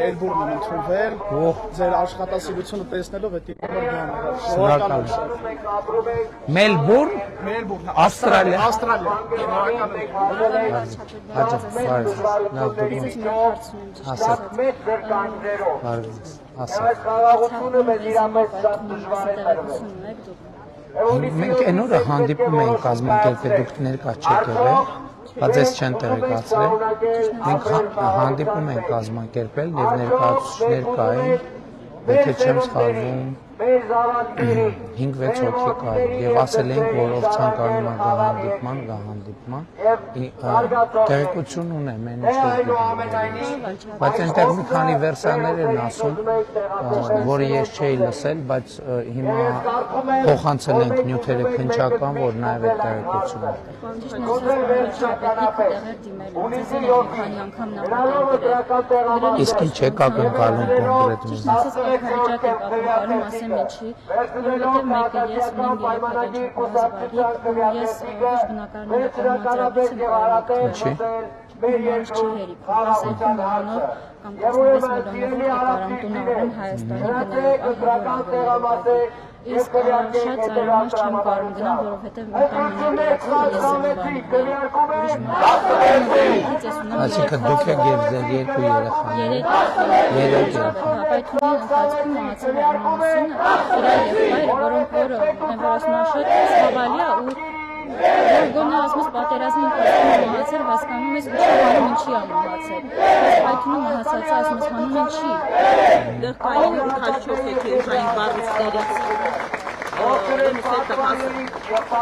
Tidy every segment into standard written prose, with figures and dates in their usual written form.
Մելբուրն եմ ընդունվել, ձեր աշխատասիրությունը տեսնելով էդի համար Շնորհակալ եմ։ Մելբուրն, Ավստրալիա։ Ավստրալիա։ Մենք այն օրը հանդիպում էինք կազմակերպել, դուք ներկա չեք եղել, բայց ես չեն տեղեկացրել։ Մենք հանդիպում ենք կազմակերպել եւ ներկայացուցիչներ կային, եթե չեմ սխալվում, 5-6 հոգի կային եւ ասել ենք, որ ով ցանկանում է գա հանդիպման, տեղեկություն ունեմ, այն ինչ որ բայց այնտեղ մի քանի վերսիաներ են ասում, որը ես չէի լսել, բայց հիմա փոխանցել ենք նյութերը քննչական, որ նաեւ այդ տեղեկությունը Իսկ ինչ եք ակնկալում կոնկրետ Մեջի, որովհետև մեկը ես ունեմ ես ոչ բնակարանի կողմնաձրաբից եմ կարողացել կամ 16 միլիոնով կարամ տուն առնեմ Հայաստանի գնալով Իսկ շատ ծայրամաս չեմ կարող գնալ, որովհետև մի քանի Այսինքն դուք եք եւ ձեր երկու երեխաներ։ Երեք երեխա։ Պայթունի ընթացքում մահացել է ամուսինը, իր եղբայրը, որոնք որ շատ ցավալի է ու գոնե ասես պատերազմի ընթացքում մահացել, հասկանում ես ինչի բանում ինչի է մահացել։ Պայթունի մահացածը ասում ես հանում են չի։ Դեռ կային քաշչով եկեղեցային բառուստներից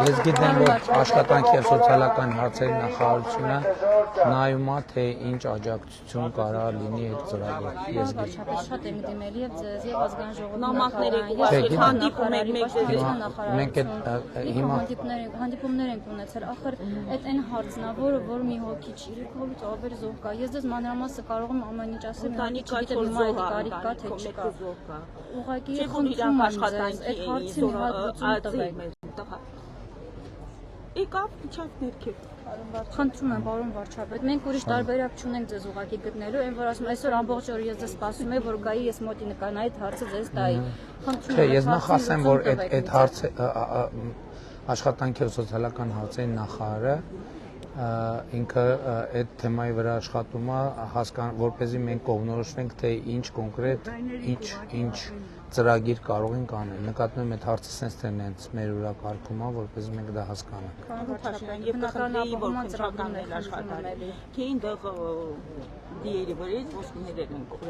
Ես գիտեմ, որ աշխատանքի և սոցիալական հարցերի նախարարությունը նայում է, թե ինչ աջակցություն կարա լինի այդ ծրագրով։ Ես գիտեմ։ Շատ եմ դիմել եւ ձեզ եւ ազգային ժողովի հանդիպումներ ենք ունեցել։ Ախր այդ այն հարցն է, որ մի հոգի չի, 3 հոգից ավելի զոհ կա։ Ես դες մանրամասը կարող եմ ամեն ինչ ասել, չգիտեմ հիմա այդ կարիք կա թե չկա։ Ուղղակի խնդրում եմ ձեզ այդ հարցին Եկավ իջավ ներքև։ Խնդրում եմ, պարոն վարչապետ, մենք ուրիշ տարբերակ չունենք ձեզ ուղղակի գտնելու, այն որ ասում այսօր ամբողջ օր ես ձեզ սպասում եմ, որ գայի ես մոտի նկանայի այդ հարցը ձեզ տայի։ Չէ, ես նախ ասեմ, որ այդ հարցը աշխատանքի և սոցիալական հարցերի նախարարը ինքը այդ թեմայի վրա աշխատում է, որպեսզի մենք կողմնորոշվենք, թե ինչ կոնկրետ, ինչ ծրագիր կարող ենք անել։ Նկատում եմ այդ հարցը սենց թե նենց մեր ուրակարգում է, որպեսզի մենք դա հասկանանք։ Եվ կխնդրեի, որ խնդրականներ աշխատել, թե ինձ դիերի վրից ոսկիներեր ենք